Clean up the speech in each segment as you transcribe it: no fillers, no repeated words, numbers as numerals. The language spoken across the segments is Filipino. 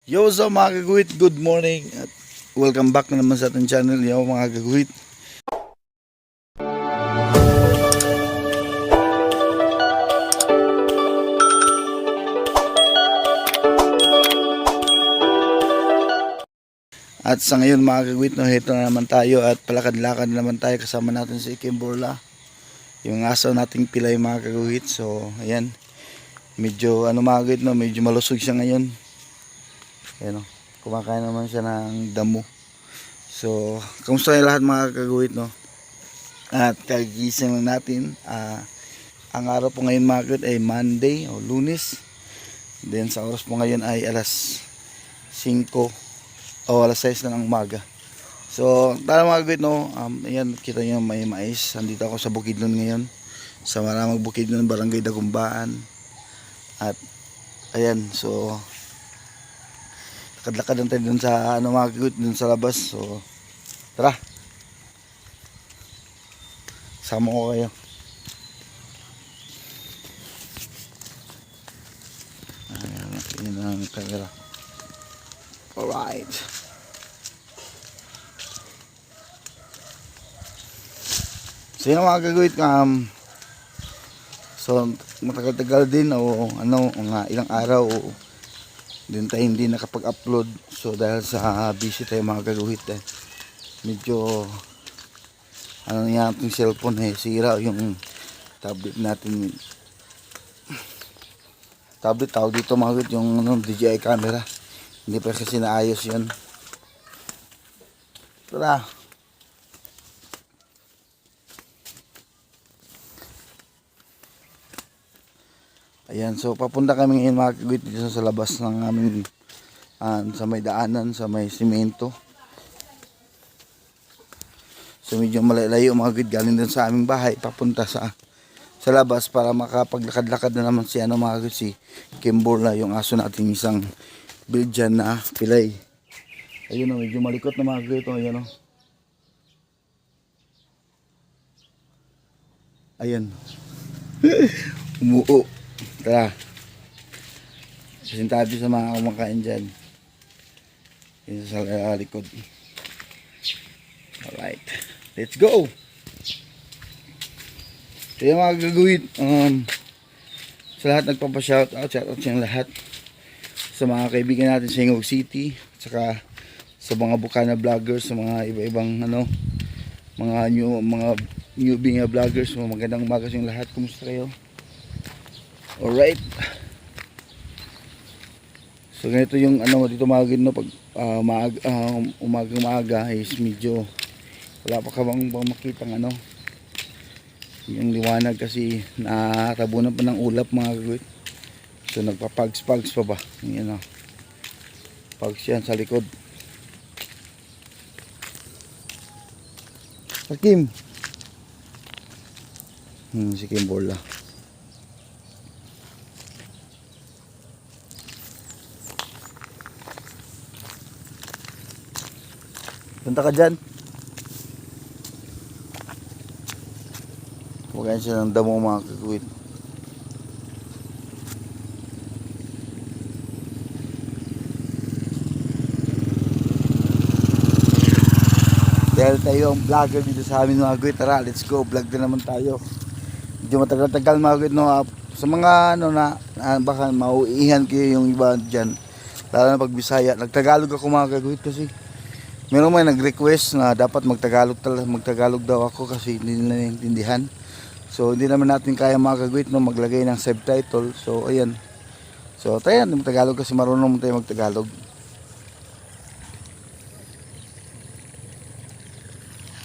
Yo, so mga kagawit, good morning at welcome back na naman sa ating channel. Yo mga kagawit. At sa ngayon mga kagawit, no, heto na naman tayo at palakad-lakad na naman tayo kasama natin si Kimborla. Yung aso nating pilay mga kagawit. So ayan, medyo mga kagawit, no, medyo malusog siya ngayon. Ayan, no, kumakain naman siya ng damo. So kamusta kayo lahat mga kagawit, no? At kagising lang natin. Ang araw po ngayon mga kagawit ay Monday o Lunes. Then sa oras po ngayon ay alas 5 o alas 6 na ng umaga. So tara mga kagawit, no, ayan, kita nyo may mais. Andito ako sa Bukidnon ngayon, sa Maramag Bukidnon, Barangay Dagumbaan. At ayan, so lakad-lakad lang tayo dun sa mga kagawit, dun sa labas. So tara, sama ko kayo. Ayan, yun ang camera. Alright. So yun mga kagawit, so matagal-tagal din o mga ilang araw din tayo hindi nakapag-upload. So dahil sa busy tayo mga kagawit, medyo yan ating cellphone sira yung tablet natin. Tablet tawag dito mga kagawit, yung DJI camera. Hindi pa kasi naayos yun. Tara. Ayan, so papunta kami ngayon mga kagawit dito sa labas ng aming sa may daanan, sa may simento. So medyo malayo mga kagawit, galing din sa aming bahay papunta sa labas para makapaglakad-lakad na naman si mga kagawit, si Kimborla, yung aso natin, isang Belgian na pilay. Ayun, medyo malikot na mga kagawit. Ayan, ayan. Umuo. Tara, sasintado sa mga kumakain dyan. Yung sa likod. Alright, let's go. So yung mga gagawin, sa lahat nagpapa-shoutout, shoutout sa lahat, sa mga kaibigan natin sa Ingog City, saka sa mga Bukana vloggers, sa mga iba-ibang mga newbie nga vloggers. Magandang umaga sa lahat. Kumusta kayo? Alright. So ganito yung dito mga gino, pag umagang maaga is medyo wala pa kabang makitang yung liwanag kasi nakatabunan pa ng ulap mga kagawit. So nagpapags pa ba? Yan pags yan sa likod. Kim. Si Kimborla. Punta ka dyan. Kumakain siya ng damo mga kagawit. Dahil tayo ang vlogger dito sa amin mga kagawit, tara let's go, vlog din naman tayo. Medyo matagal-tagal mga kagawit, sa mga baka mauihan kayo yung iba dyan, lalo na pag Bisaya. Nagtagalog ako mga kagawit kasi meron may nag-request na dapat magtagalog daw ako kasi hindi nila naiintindihan. So hindi naman natin kaya mga kagawit maglagay ng subtitle. So ayan. So tayo magtagalog kasi marunong tayo magtagalog.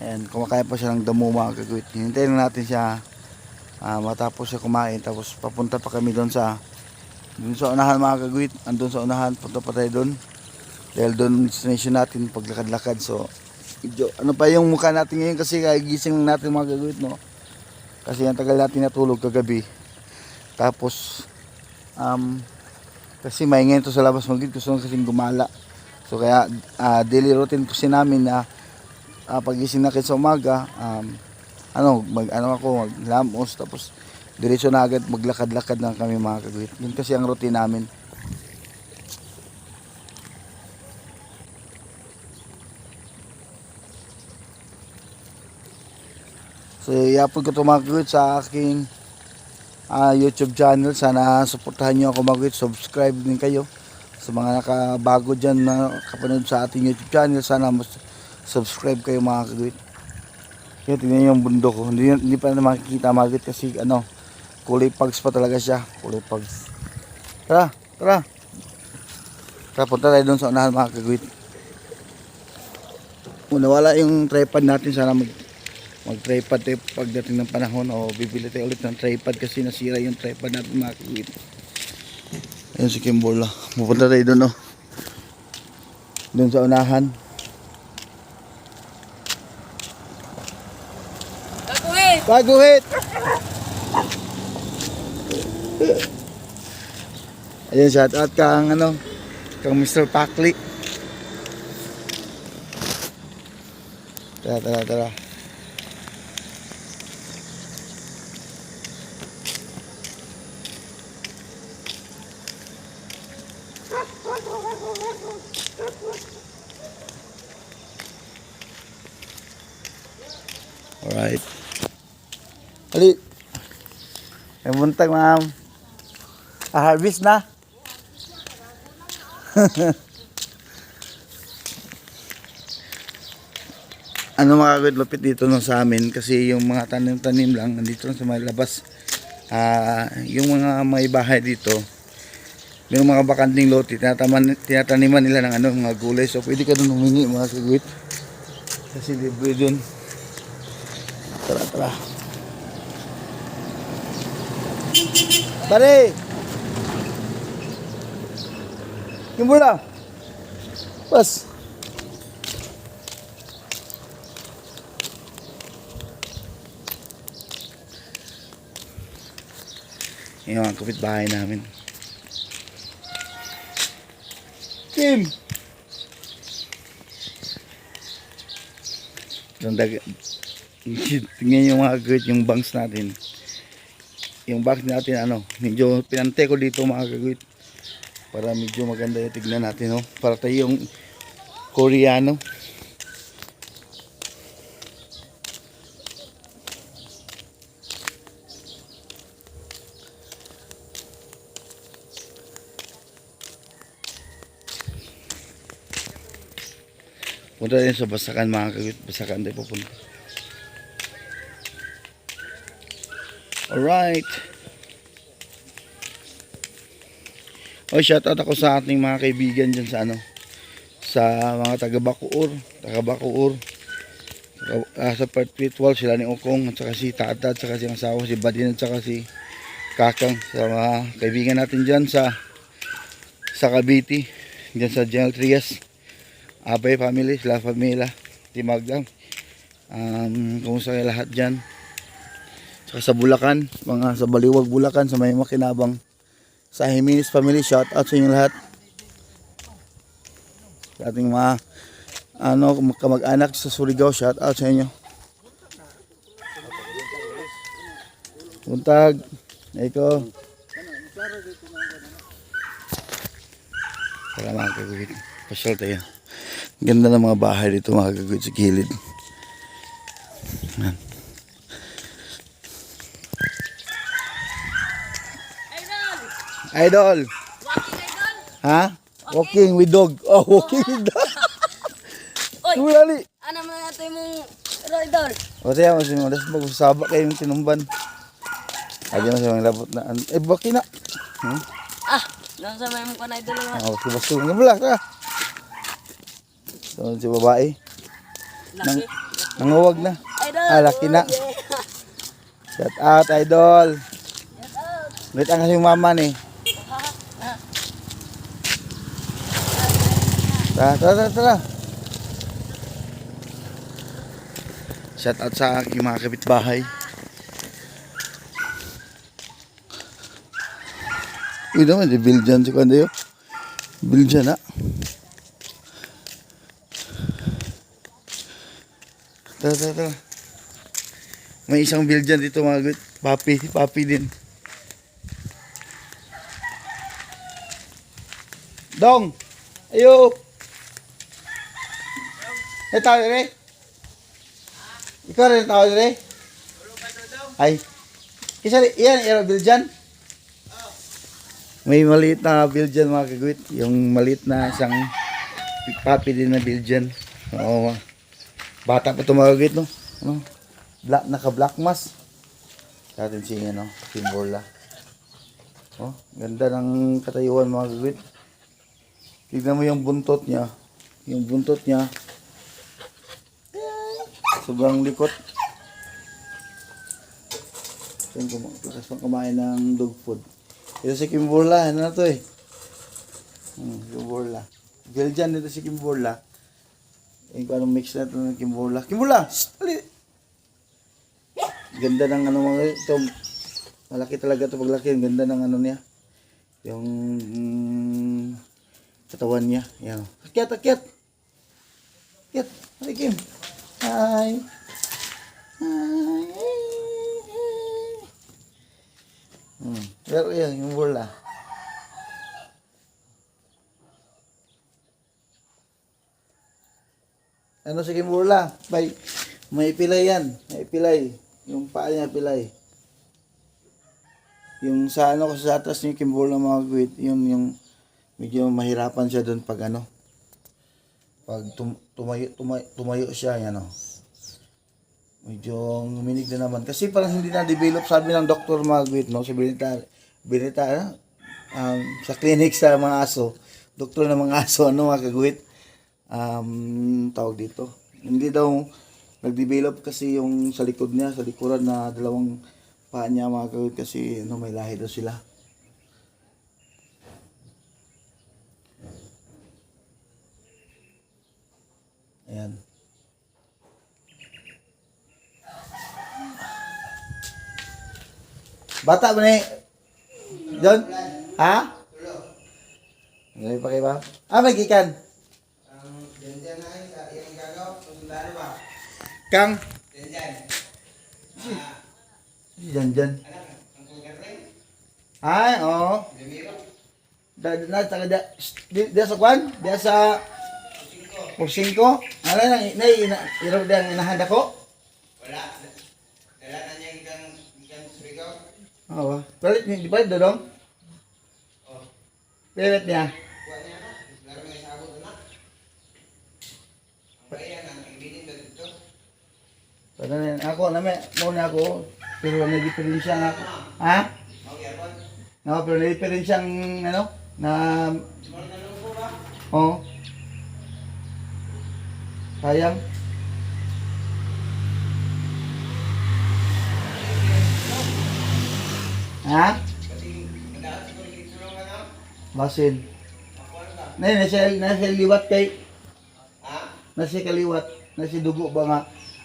Ayan, kumakain pa siya ng damo mga kagawit. Hintayin na natin siya matapos siya kumain. Tapos papunta pa kami doon sa unahan mga kagawit. Andun sa unahan, punta pa tayo doon. Dahil doon destination natin paglakad-lakad. So medyo, pa yung mukha natin ngayon kasi gising lang natin mga kagawit, no? Kasi ang tagal natin natulog kagabi. Tapos kasi maingay ito sa labas magiging, gusto nang kasing gumala. So kaya daily routine kasi namin na pagising na sa umaga, maglamos, tapos diretso na agad maglakad-lakad na kami mga kagawit. Yun kasi ang routine namin. So i-upload ko ito mga kagawid sa aking YouTube channel. Sana suportahan nyo ako mga kagawid. Subscribe din kayo. Sa mga nakabago dyan na kapanood sa ating YouTube channel, sana subscribe kayo mga kagawid. Yan, tingnan yung bundok ko. Hindi pa na makikita mga kagawid kasi kulay pags pa talaga siya. Kulay pags. Tara, tara. Tara, punta tayo doon sa unahan mga kagawid. Kung nawala yung tripod natin, sana mag-tripod tayo pagdating ng panahon, o bibili tayo ulit ng tripod kasi nasira yung tripod natin mga kagawid. Ayun si Kimbola. Pupunta tayo doon, oh. Doon sa unahan. Baguhit! Ayun, shout out kang kang Mr. Pakli. Tara, tara, tara. Alright. Ali. Ay buntag, ma'am. Harvest na. Mga kagawid, lupit dito no sa amin kasi yung mga tanim-tanim lang nandito lang sa may labas. Yung mga may bahay dito, may mga bakanting lote, tinataniman nila ng mga gulay. So pwede ka doon humingi mga kagawid. Kasi libre doon. Tara, tara. Pare! Yung bola! Pas! Yung mga kapitbahay namin. Kim! Tingnan yung mga kagawid, yung banks natin. Yung banks natin, medyo pinante ko dito mga kagawid. Para medyo maganda yung tignan natin, oh. Para tayo yung Koreano. Punta din sa Basakan mga kagawid. Basakan tayo pupunta. Alright. Shout out ako sa ating mga kaibigan dyan sa sa mga taga Bacoor, sa Perth Pitwall, sila ni Okong at saka si Tata at saka si asawa, si Badin at saka si Kakang, sa mga kaibigan natin dyan sa Cavite, dyan sa General Trias, Abay family, La Familia, Timagdang, kumusta kayo lahat dyan, saka sa Bulacan, mga sa Baliwag Bulacan, sa may Makinabang, sa Jimenez family, shout out sa inyo lahat. Sa ating mga kamag-anak sa Surigao, shout out sa inyo. Buntag, eko. Para mga kagawid, pasyal tayo. Ganda ng mga bahay dito mga kagawid sa gilid. Yan. Idol. Walking idol. Ha? Walking with dog. Oh, walking with dog. Oy. Tulali. Ano man natin mong idol? O siya, mas magsasaba kayo yung tinumban. Lagi mo siya mga labot na. Baki na. Nasa may mong kan idol nga. Basta nga bala ka. So, si babae. Laki. Nanguwag na. Idol. Laki na. Shout out, idol. Wait, ang kasing mama ni. Tara. Shout out sa aking mga kapitbahay. Uy naman, di Biljan si Kandayo. Biljan na. Tara. May isang Biljan dito mga good. Papi din. Dong! Ayo! Tao dire? Ikaw rin tao dire? Ay, isa yan, yung Belgian. May maliit na Belgian mga kagwit. Yung maliit na isang puppy din na Belgian. Oo. Bata pa ito mga kagwit, no? Ano? Naka-black mask. Sa atin si, ano, Kimborla. Oh, ganda ng katayuan mga kagwit. Tignan mo yung buntot niya. Yung buntot niya. Sobrang likot. Yan, lakas pang kumain ng dog food. Ito si Kimborla, ano na to eh? Kimborla. Belgian dito si Kimborla. Yung anong mix na ito ng Kimborla. Kimborla! Ganda ng ano mga ito. Malaki talaga ito paglaki. Ang ganda ng ano niya. Yung katawan niya. Yan. Akyat, akyat! Akyat! Hi, Kim! Hi! Hi! Pero yan, yung bola. Ano si Kimborla? May pilay yan. May pilay. Yung paa niya pilay. Yung sa ano ko sa atas ni Kimborla mga guwit, yung medyo mahirapan siya doon pag ano. Pag tumayo siya, yan o. Medyo nguminig na naman. Kasi parang hindi na-develop, sabi ng doktor mga guwit, no? Si Benita, sa clinic sa mga aso, doktor ng mga aso, ano mga kagwit, tawag dito. Hindi daw nag-develop kasi yung sa likod niya, sa likuran na dalawang paa niya mga kagwit kasi ano, may lahi daw sila. Ayan. Bata ba ni? John? Ha? Ngayon pa kayo ba? May gikan. Kang? Si Janjan. Ay, oo. Dia sa kwan? Dia sa Pusingko? Ano na, irog din inahan ako? Wala. Dala na niya ikan Surigao. Oo. Palit niya, di ba ito dong? Oo. Palit niya. Kuha niya na. Laro niya sa abot na. Ang kaya na, ibinin na dito. Pwede na ako, muna ako. Pero nag-diferensya nga ako. Ha? Okay, ako. No, pero nag-diferensyang, ano, na... Small na lupo ba? Oo. Sayang. Ha? Basin. Nasa liwat kay. Ha? Nasa kaliwat. Nasa dugo ba nga.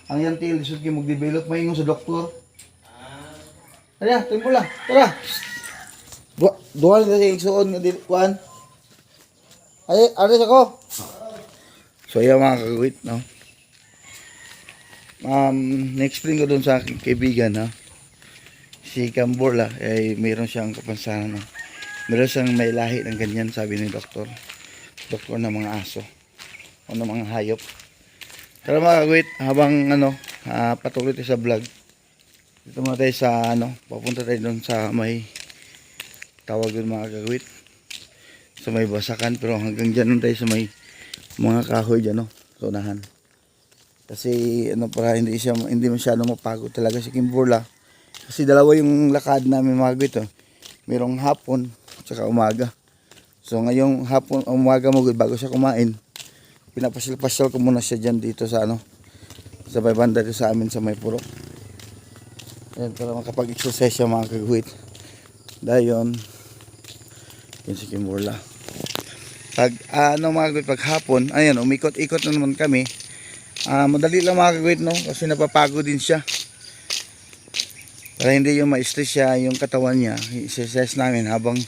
Ang yan tail, isod kayo mag-develop. Maingon sa doktor. Tara, tingko lang. Tara. Duwal na sa ilsuon nga kuan. Ay, aris ako. So yan mga kagawit, no? Na-explain ko dun sa aking kaibigan, no? Si Kimborla, ay mayroon siyang kapansanan, no? Meron siyang may lahi ng ganyan, sabi ni doktor. Doktor ng mga aso. O ng mga hayop. Pero mga kagawit, habang ano, patuloy tayo sa vlog. Dito muna tayo sa ano, papunta tayo dun sa may tawag dun mga kagawit. Sa may basakan, pero hanggang dyan tayo sa may mga kahoy dyan, no? Sa unahan. Kasi ano, para hindi masyado mapagod talaga si Kimborla. Kasi dalawa yung lakad namin mga guwit, oh. Merong hapon tsaka umaga. So ngayong hapon, umaga mo bago siya kumain, pinapasyal-pasyal ko muna siya dyan dito sa ano, sa may banda dito sa amin sa may purok. Ayan, para makapag-exercise siya mga kagwit. Dahil yun si Kimborla. Pag ano mga kagwit, pag hapon, ayan, umikot-ikot na naman kami. Madali lang mga kagwit, no? Kasi napapagod din siya. Para hindi yung ma-stress siya yung katawan niya, i-exercise namin habang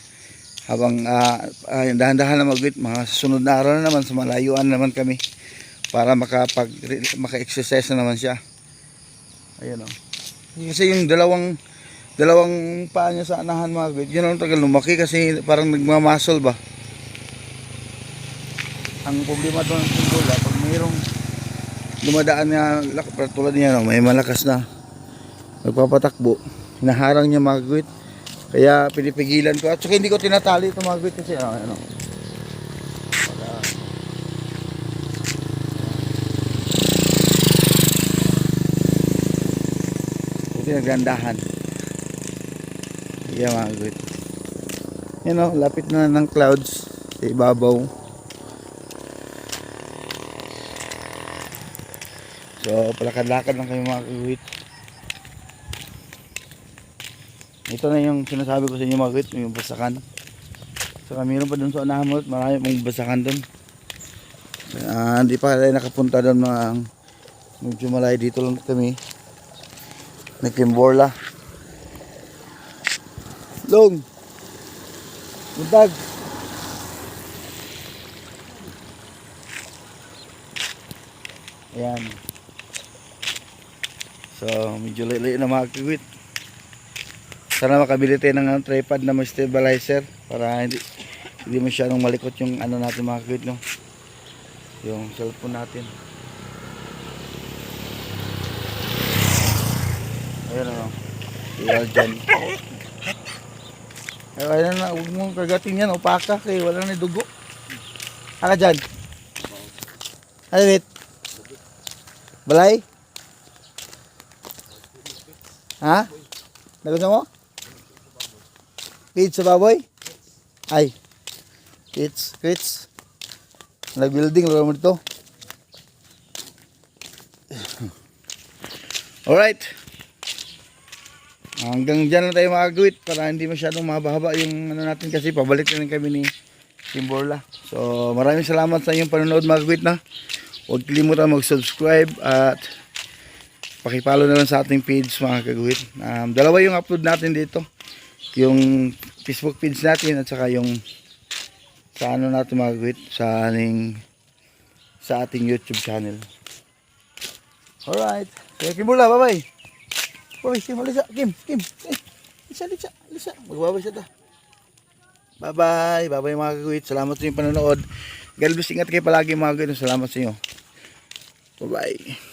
dahan-dahan na mag-wait, mga susunod na araw na naman, sa malayuan naman kami para maka-exercise na naman siya. Ayan o. Kasi yung dalawang paa niya sa anahan mga guwit, yun ang tagal lumaki kasi parang nagmamuscle ba. Ang problema doon ng Kimborla, pag mayroong dumadaan nga tulad niya, no, may malakas na Nagpapatakbo. Hinaharang niya mga kagawit. Kaya pinipigilan ko. At saka hindi ko tinatali ito mga kagawit kasi ano. Ito naggandahan. Yeah mga kagawit. Yan o, lapit na ng clouds sa ibabaw. So, palakad-lakad lang kayo mga kagawit. Ito na yung sinasabi ko sa inyo mga kagawit, yung basakan. Saka mayroon pa dun sa unahan mo, marami pong basakan dun. Hindi pa tayo nakapunta dun mga medyo malayo, dito lang kami. Nagkimborla. Long! Buntag! Ayan. So, medyo layo na mga kagawit. Sana makabili tayo ng tripod na may stabilizer para hindi masyadong malikot yung ano natin mga kagawit, no? Yung cellphone natin. Ayan o. Iwal dyan. Ayan na, huwag mong kagating yan. Upaka kay wala na dugo. Aka dyan. Ano wait? Balay? Ha? Nagusto mo? Kids sa baboy? Ay. Kids. Nag-building lang mo dito. Alright. Hanggang dyan na tayo mga kagawit para hindi masyadong mahaba-haba yung ano natin kasi pabalik na rin kami ni Kimborla. So maraming salamat sa inyong panonood mga kagawit na. Huwag kalimutan mag-subscribe at pakipollow na lang sa ating page mga kagawit. Dalawa yung upload natin dito. Yung Facebook page natin at saka yung sa ano natin mga kagawit sa ating YouTube channel. Alright. Kaya Kimborla, bye-bye. Kim, alisa. Kim. Alisa. Magbabay siya ta. Bye-bye. Bye-bye mga kagawit. Salamat sa inyong panonood. God bless. Ingat kayo palagi mga kagawit. Salamat sa inyo. Bye-bye.